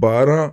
12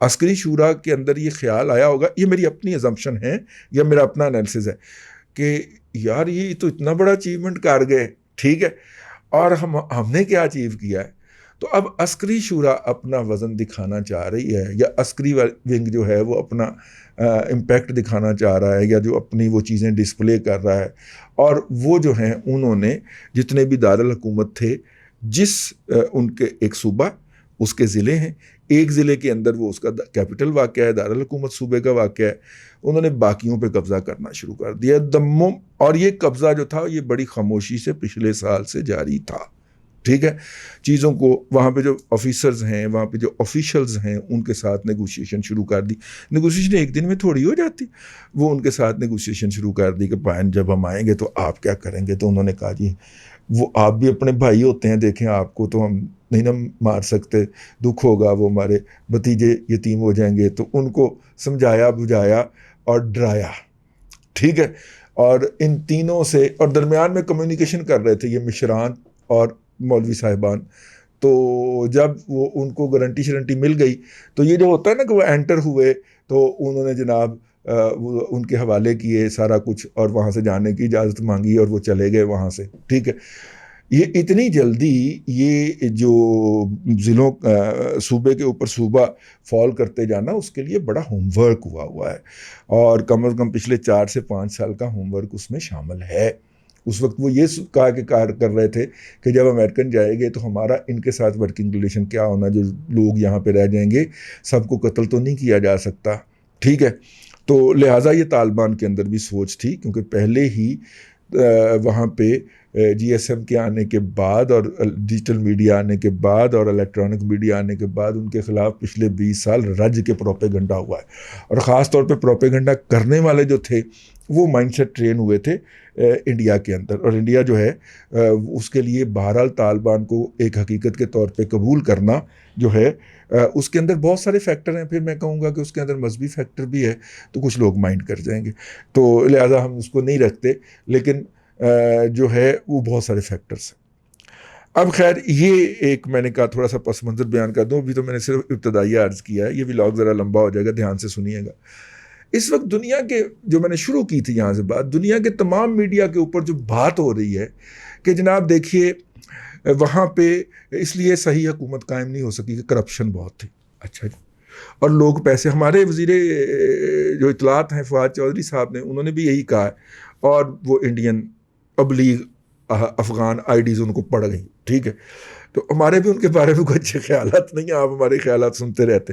عسکری شورا کے اندر یہ خیال آیا ہوگا, یہ میری اپنی ازمپشن ہے یا میرا اپنا انالیسز ہے, کہ یار یہ تو اتنا بڑا اچیومنٹ کر گئے, ٹھیک ہے, اور ہم نے کیا اچیو کیا ہے. تو اب عسکری شورا اپنا وزن دکھانا چاہ رہی ہے, یا عسکری ونگ جو ہے وہ اپنا امپیکٹ دکھانا چاہ رہا ہے, یا جو اپنی وہ چیزیں ڈسپلے کر رہا ہے. اور وہ جو ہیں انہوں نے جتنے بھی دارالحکومت تھے, جس ان کے ایک صوبہ اس کے ضلع ہیں, ایک ضلع کے اندر وہ اس کا کیپٹل واقع ہے, دارالحکومت صوبے کا واقع ہے, انہوں نے باقیوں پہ قبضہ کرنا شروع کر دیا اور یہ قبضہ جو تھا یہ بڑی خاموشی سے پچھلے سال سے جاری تھا, ٹھیک ہے. چیزوں کو وہاں پہ جو آفیسرز ہیں, وہاں پہ جو آفیشلز ہیں, ان کے ساتھ نیگوشیشن شروع کر دی. نیگوشیشن ایک دن میں تھوڑی ہو جاتی, وہ ان کے ساتھ نیگوشیشن شروع کر دی کہ بھائی جب ہم آئیں گے تو آپ کیا کریں گے. تو انہوں نے کہا جی وہ آپ بھی اپنے بھائی ہوتے ہیں, دیکھیں آپ کو تو ہم نہیں نہ مار سکتے, دکھ ہوگا, وہ ہمارے بھتیجے یتیم ہو جائیں گے. تو ان کو سمجھایا بجھایا اور ڈرایا, ٹھیک ہے. اور ان تینوں سے, اور درمیان میں کمیونیکیشن کر رہے تھے یہ مشران اور مولوی صاحبان. تو جب وہ ان کو گارنٹی شرنٹی مل گئی تو یہ جو ہوتا ہے نا کہ وہ انٹر ہوئے, تو انہوں نے جناب وہ ان کے حوالے کیے سارا کچھ, اور وہاں سے جانے کی اجازت مانگی, اور وہ چلے گئے وہاں سے, ٹھیک ہے. یہ اتنی جلدی یہ جو ضلعوں صوبے کے اوپر صوبہ فال کرتے جانا, اس کے لیے بڑا ہوم ورک ہوا ہے, اور کم از کم پچھلے 4 سے 5 سال کا ہوم ورک اس میں شامل ہے. اس وقت وہ یہ کہا کہ کار کر رہے تھے کہ جب امریکن جائیں گے تو ہمارا ان کے ساتھ ورکنگ ریلیشن کیا ہونا, جو لوگ یہاں پہ رہ جائیں گے سب کو قتل تو نہیں کیا جا سکتا, ٹھیک ہے. تو لہٰذا یہ طالبان کے اندر بھی سوچ تھی, کیونکہ پہلے ہی وہاں پہ جی ایس ایم کے آنے کے بعد اور ڈیجیٹل میڈیا آنے کے بعد اور الیکٹرانک میڈیا آنے کے بعد ان کے خلاف پچھلے 20 سال رج کے پروپیگنڈا ہوا ہے. اور خاص طور پہ پروپیگنڈا کرنے والے جو تھے وہ مائنڈ سیٹ ٹرین ہوئے تھے انڈیا کے اندر. اور انڈیا جو ہے اس کے لیے بہرحال طالبان کو ایک حقیقت کے طور پہ قبول کرنا جو ہے, اس کے اندر بہت سارے فیکٹر ہیں. پھر میں کہوں گا کہ اس کے اندر مذہبی فیکٹر بھی ہے, تو کچھ لوگ مائنڈ کر جائیں گے, تو لہٰذا ہم اس کو نہیں رکھتے. لیکن جو ہے وہ بہت سارے فیکٹرز ہیں. اب خیر یہ ایک میں نے کہا تھوڑا سا پس منظر بیان کر دوں, ابھی تو میں نے صرف ابتدائی عرض کیا ہے, یہ ولاگ ذرا لمبا ہو جائے گا, دھیان سے سنیے گا. اس وقت دنیا کے جو میں نے شروع کی تھی یہاں سے بات, دنیا کے تمام میڈیا کے اوپر جو بات ہو رہی ہے کہ جناب دیکھیے وہاں پہ اس لیے صحیح حکومت قائم نہیں ہو سکی کہ کرپشن بہت تھی. اچھا جی, اور لوگ پیسے, ہمارے وزیر جو اطلاعات ہیں فواد چودھری صاحب نے, انہوں نے بھی یہی کہا ہے, اور وہ انڈین ابلیغ افغان آئی ڈیز ان کو پڑ گئی, ٹھیک ہے. تو ہمارے بھی ان کے بارے میں کوئی اچھے خیالات نہیں ہیں, آپ ہمارے خیالات سنتے رہتے.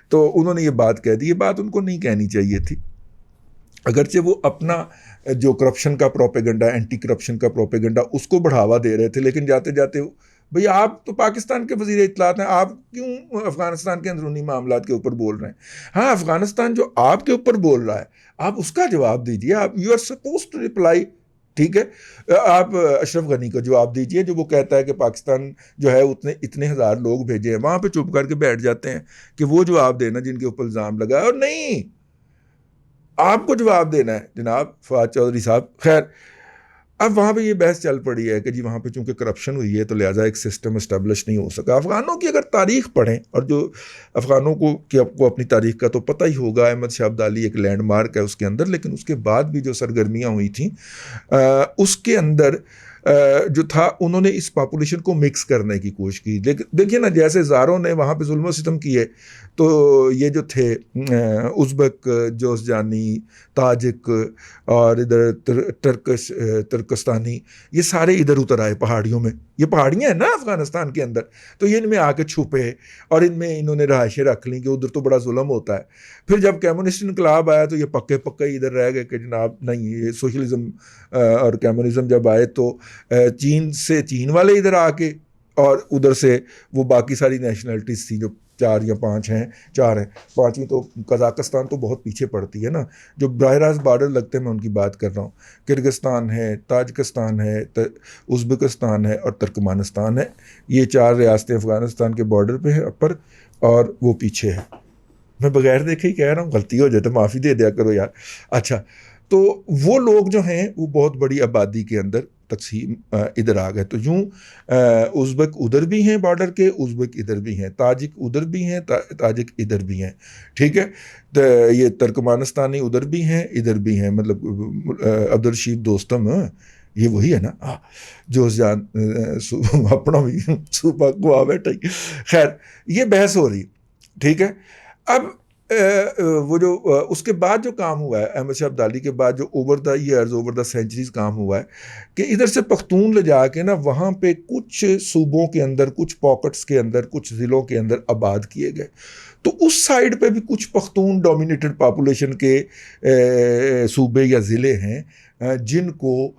تو انہوں نے یہ بات کہہ دی, یہ بات ان کو نہیں کہنی چاہیے تھی, اگرچہ وہ اپنا جو کرپشن کا پروپیگنڈا, اینٹی کرپشن کا پروپیگنڈا, اس کو بڑھاوا دے رہے تھے. لیکن جاتے جاتے بھئی آپ تو پاکستان کے وزیر اطلاعات ہیں, آپ کیوں افغانستان کے اندرونی معاملات کے اوپر بول رہے ہیں؟ ہاں, افغانستان جو آپ کے اوپر بول رہا ہے آپ اس کا جواب دیجئے, آپ you are suppose to reply, ٹھیک ہے. آپ اشرف غنی کا جواب دیجئے جو وہ کہتا ہے کہ پاکستان جو ہے اتنے ہزار لوگ بھیجے ہیں, وہاں پہ چپ کر کے بیٹھ جاتے ہیں کہ وہ جواب دینا جن کے اوپر الزام لگا ہے, اور نہیں, آپ کو جواب دینا ہے جناب فواد چودھری صاحب. خیر, اب وہاں پہ یہ بحث چل پڑی ہے کہ جی وہاں پہ چونکہ کرپشن ہوئی ہے تو لہٰذا ایک سسٹم اسٹیبلش نہیں ہو سکا. افغانوں کی اگر تاریخ پڑھیں, اور جو افغانوں کو اپنی تاریخ کا تو پتہ ہی ہوگا, احمد شاہ ابدالی ایک لینڈ مارک ہے اس کے اندر, لیکن اس کے بعد بھی جو سرگرمیاں ہوئی تھیں اس کے اندر جو تھا انہوں نے اس پاپولیشن کو مکس کرنے کی کوشش کی. دیکھیے نا, جیسے زاروں نے وہاں پہ ظلم و ستم کیے, تو یہ جو تھے ازبک, جوزجانی, تاجک اور ادھر ترکستانی, یہ سارے ادھر اتر آئے پہاڑیوں میں. یہ پہاڑیاں ہیں نا افغانستان کے اندر, تو یہ ان میں آ کے چھپے اور ان میں انہوں نے رہائشیں رکھ لیں کہ ادھر تو بڑا ظلم ہوتا ہے. پھر جب کمیونسٹ انقلاب آیا تو یہ پکے پکے ادھر رہ گئے کہ جناب نہیں, یہ سوشلزم اور کمیونزم جب آئے تو چین والے ادھر آ کے, اور ادھر سے وہ باقی ساری نیشنلٹیز تھیں جو 4 یا 5 ہیں, 4 ہیں, 5ویں تو قزاقستان تو بہت پیچھے پڑتی ہے نا, جو براہ راست بارڈر لگتے ہیں, میں ان کی بات کر رہا ہوں. کرگستان ہے, تاجکستان ہے, ازبکستان ہے اور ترکمانستان ہے. یہ 4 ریاستیں افغانستان کے بارڈر پہ ہیں اپر, اور وہ پیچھے ہے. میں بغیر دیکھے ہی کہہ رہا ہوں, غلطی ہو جائے تو معافی دے دیا کرو یار. اچھا, تو وہ لوگ جو ہیں وہ بہت بڑی آبادی کے اندر تقسیم ادھر آ گئے. تو یوں ازبک ادھر بھی ہیں بارڈر کے، ازبک ادھر بھی ہیں، تاجک ادھر بھی ہیں، تاجک ادھر بھی ہیں. ٹھیک ہے، تو یہ ترکمانستانی ادھر بھی ہیں ادھر بھی ہیں. مطلب عبدالرشید دوستم یہ وہی ہے نا جو جان اپنا بھی صوبہ کو آ بیٹھا. خیر یہ بحث ہو رہی. ٹھیک ہے، اب وہ جو اس کے بعد جو کام ہوا ہے احمد شاہ ابدالی کے بعد، جو over the years over the centuries کام ہوا ہے کہ ادھر سے پختون لے جا کے نا وہاں پہ کچھ صوبوں کے اندر، کچھ پاکٹس کے اندر، کچھ ضلعوں کے اندر آباد کیے گئے. تو اس سائڈ پہ بھی کچھ پختون ڈومینیٹڈ پاپولیشن کے صوبے یا ضلع ہیں جن کو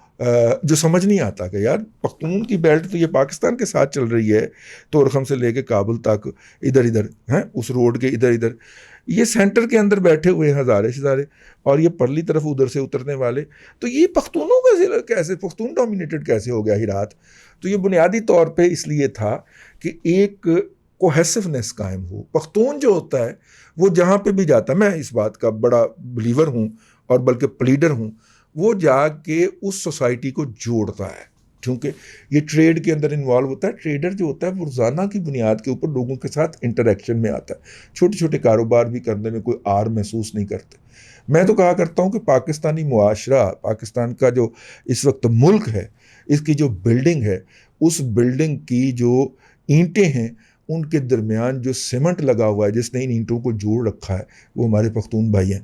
جو سمجھ نہیں آتا کہ یار پختون کی بیلٹ تو یہ پاکستان کے ساتھ چل رہی ہے، تورخم سے لے کے کابل تک، ادھر ہیں اس روڈ کے ادھر یہ سینٹر کے اندر بیٹھے ہوئے ہیں ہزارے شزارے، اور یہ پرلی طرف ادھر سے اترنے والے. تو یہ پختونوں کا ضلع کیسے، پختون ڈومینیٹڈ کیسے ہو گیا ہرات؟ تو یہ بنیادی طور پہ اس لیے تھا کہ ایک کوہیسونیس قائم ہو. پختون جو ہوتا ہے وہ جہاں پہ بھی جاتا ہے، میں اس بات کا بڑا بلیور ہوں اور بلکہ پلیڈر ہوں، وہ جا کے اس سوسائٹی کو جوڑتا ہے، کیونکہ یہ ٹریڈ کے اندر انوالو ہوتا ہے. ٹریڈر جو ہوتا ہے وہ روزانہ کی بنیاد کے اوپر لوگوں کے ساتھ انٹریکشن میں آتا ہے، چھوٹے چھوٹے کاروبار بھی کرنے میں کوئی آر محسوس نہیں کرتے. میں تو کہا کرتا ہوں کہ پاکستانی معاشرہ، پاکستان کا جو اس وقت ملک ہے، اس کی جو بلڈنگ ہے، اس بلڈنگ کی جو اینٹیں ہیں ان کے درمیان جو سیمنٹ لگا ہوا ہے جس نے ان اینٹوں کو جوڑ رکھا ہے وہ ہمارے پختون بھائی ہیں.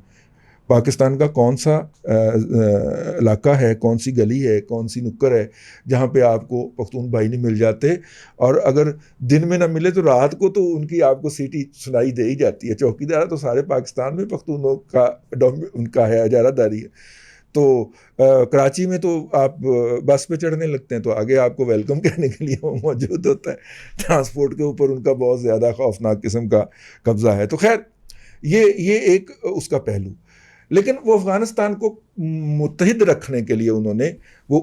پاکستان کا کون سا علاقہ ہے، کون سی گلی ہے، کون سی نکر ہے جہاں پہ آپ کو پختون بھائی نہیں مل جاتے؟ اور اگر دن میں نہ ملے تو رات کو تو ان کی آپ کو سیٹی سنائی دے ہی جاتی ہے. چوکیدار تو سارے پاکستان میں پختونوں کا ان کا ہے، اجارہ داری ہے. تو کراچی میں تو آپ بس پہ چڑھنے لگتے ہیں تو آگے آپ کو ویلکم کہنے کے لیے وہ موجود ہوتا ہے. ٹرانسپورٹ کے اوپر ان کا بہت زیادہ خوفناک قسم کا قبضہ ہے. تو خیر یہ ایک اس کا پہلو. لیکن وہ افغانستان کو متحد رکھنے کے لیے انہوں نے وہ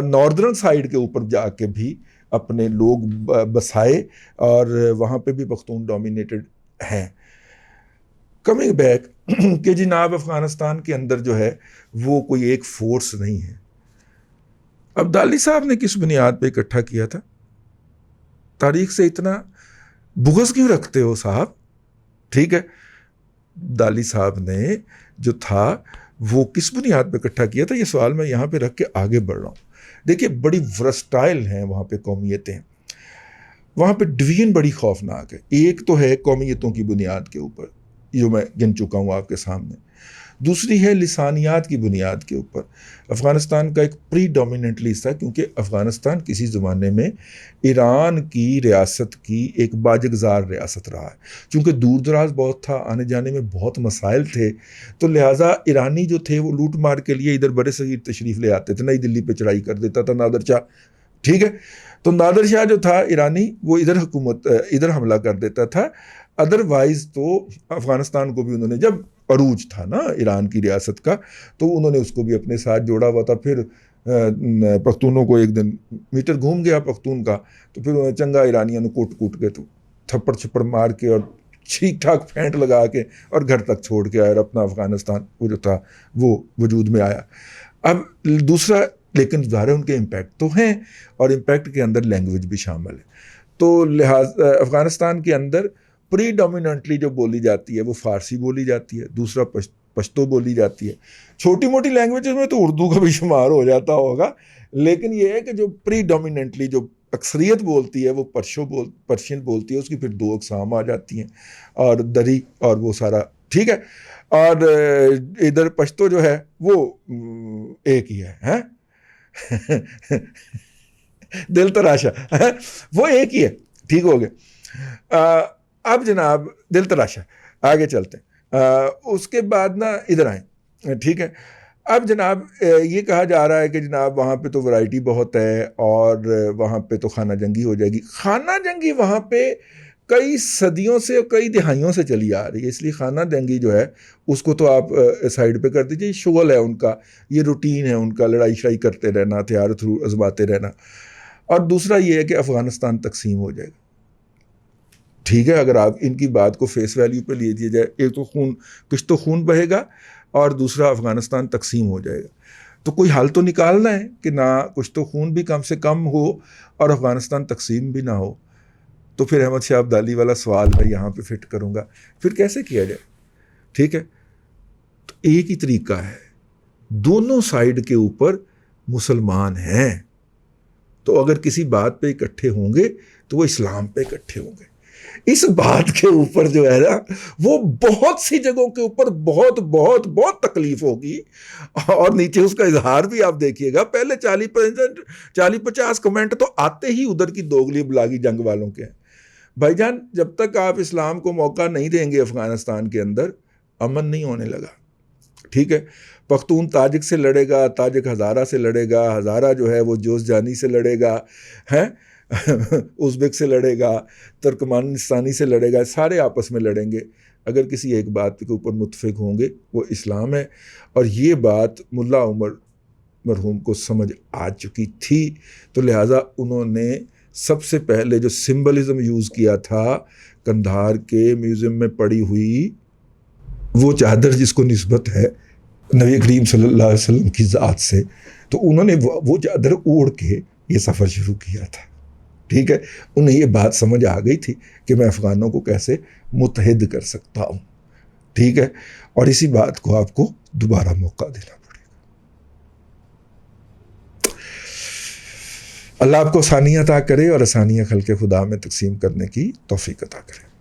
ناردرن سائڈ کے اوپر جا کے بھی اپنے لوگ بسائے، اور وہاں پہ بھی پختون ڈومینیٹڈ ہیں. کمنگ بیک کہ جناب افغانستان کے اندر جو ہے وہ کوئی ایک فورس نہیں ہے. ابدالی صاحب نے کس بنیاد پہ اکٹھا کیا تھا؟ تاریخ سے اتنا بغض کیوں رکھتے ہو صاحب؟ ٹھیک ہے، ابدالی صاحب نے جو تھا وہ کس بنیاد پہ اکٹھا کیا تھا؟ یہ سوال میں یہاں پہ رکھ کے آگے بڑھ رہا ہوں. دیکھیے بڑی ورسٹائل ہیں وہاں پہ قومیتیں، وہاں پہ ڈویژن بڑی خوفناک ہے. ایک تو ہے قومیتوں کی بنیاد کے اوپر جو میں گن چکا ہوں آپ کے سامنے، دوسری ہے لسانیات کی بنیاد کے اوپر. افغانستان کا ایک پری ڈومیننٹلی حصہ، کیونکہ افغانستان کسی زمانے میں ایران کی ریاست کی ایک باجگزار ریاست رہا ہے. چونکہ دور دراز بہت تھا، آنے جانے میں بہت مسائل تھے، تو لہٰذا ایرانی جو تھے وہ لوٹ مار کے لیے ادھر بر صغیر تشریف لے آتے تھے. نئی دلی پہ چڑھائی کر دیتا تھا نادر شاہ. ٹھیک ہے، تو نادر شاہ جو تھا ایرانی وہ ادھر حملہ کر دیتا تھا. ادروائز تو افغانستان کو بھی انہوں نے، جب عروج تھا نا ایران کی ریاست کا، تو انہوں نے اس کو بھی اپنے ساتھ جوڑا ہوا تھا. پھر پختونوں کو ایک دن میٹر گھوم گیا پختون کا، تو پھر انہوں نے چنگا ایرانیوں نے کوٹ کے تو تھپڑ چھپڑ مار کے اور ٹھیک ٹھاک پھینٹ لگا کے اور گھر تک چھوڑ کے آیا، اور اپنا افغانستان وہ جو تھا وہ وجود میں آیا. اب دوسرا، لیکن ظاہر ان کے امپیکٹ تو ہیں، اور امپیکٹ کے اندر لینگویج بھی شامل ہے. تو لہٰذا افغانستان کے اندر پری ڈومیننٹلی جو بولی جاتی ہے وہ فارسی بولی جاتی ہے، دوسرا پشتو بولی جاتی ہے. چھوٹی موٹی لینگویجز میں تو اردو کا بھی شمار ہو جاتا ہوگا، لیکن یہ ہے کہ جو پری ڈومیننٹلی جو اکثریت بولتی ہے وہ پرشین بولتی ہے. اس کی پھر دو اقسام آ جاتی ہیں، اور دری اور وہ سارا. ٹھیک ہے، اور ادھر پشتو جو ہے وہ ایک ہی ہے دل تراشا وہ ایک ہی ہے. ٹھیک ہو گیا. اب جناب دل تراشا آگے چلتے ہیں. اس کے بعد نا ادھر آئیں. ٹھیک ہے، اب جناب یہ کہا جا رہا ہے کہ جناب وہاں پہ تو ورائٹی بہت ہے، اور وہاں پہ تو خانہ جنگی ہو جائے گی. خانہ جنگی وہاں پہ کئی صدیوں سے، کئی دہائیوں سے چلی آ رہی ہے، اس لیے خانہ جنگی جو ہے اس کو تو آپ سائڈ پہ کر دیجیے. شغل ہے ان کا، یہ روٹین ہے ان کا، لڑائی شڑائی کرتے رہنا، ہتھیار تھرو ازماتے رہنا. اور دوسرا یہ ہے کہ افغانستان تقسیم ہو جائے گا. ٹھیک ہے، اگر آپ ان کی بات کو فیس ویلیو پہ لے دیا جائے، ایک تو کچھ تو خون بہے گا، اور دوسرا افغانستان تقسیم ہو جائے گا. تو کوئی حل تو نکالنا ہے کہ نہ کچھ تو خون بھی کم سے کم ہو اور افغانستان تقسیم بھی نہ ہو. تو پھر احمد شاہ ابدالی والا سوال میں یہاں پہ فٹ کروں گا، پھر کیسے کیا جائے؟ ٹھیک ہے، تو ایک ہی طریقہ ہے، دونوں سائیڈ کے اوپر مسلمان ہیں، تو اگر کسی بات پہ اکٹھے ہوں گے تو وہ اسلام پہ اکٹھے ہوں گے. اس بات کے اوپر جو ہے نا وہ بہت سی جگہوں کے اوپر بہت بہت بہت تکلیف ہوگی، اور نیچے اس کا اظہار بھی آپ دیکھیے گا، پہلے 40-50 کمنٹ تو آتے ہی ادھر کی دوگلی بلاگی جنگ والوں کے ہیں. بھائی جان، جب تک آپ اسلام کو موقع نہیں دیں گے افغانستان کے اندر، امن نہیں ہونے لگا. ٹھیک ہے، پختون تاجک سے لڑے گا، تاجک ہزارہ سے لڑے گا، ہزارہ جو ہے وہ جوز جانی سے لڑے گا، ہیں ازبک سے لڑے گا، ترکمانستانی سے لڑے گا، سارے آپس میں لڑیں گے. اگر کسی ایک بات کے اوپر متفق ہوں گے وہ اسلام ہے. اور یہ بات ملا عمر مرحوم کو سمجھ آ چکی تھی، تو لہٰذا انہوں نے سب سے پہلے جو سمبلزم یوز کیا تھا کندھار کے میوزیم میں پڑی ہوئی وہ چادر جس کو نسبت ہے نبی کریم صلی اللہ علیہ وسلم کی ذات سے، تو انہوں نے وہ چادر اوڑھ کے یہ سفر شروع کیا تھا. ٹھیک ہے، انہیں یہ بات سمجھ آ گئی تھی کہ میں افغانوں کو کیسے متحد کر سکتا ہوں. ٹھیک ہے، اور اسی بات کو آپ کو دوبارہ موقع دینا پڑے گا. اللہ آپ کو آسانیاں عطا کرے اور آسانیاں خلق خدا میں تقسیم کرنے کی توفیق عطا کرے.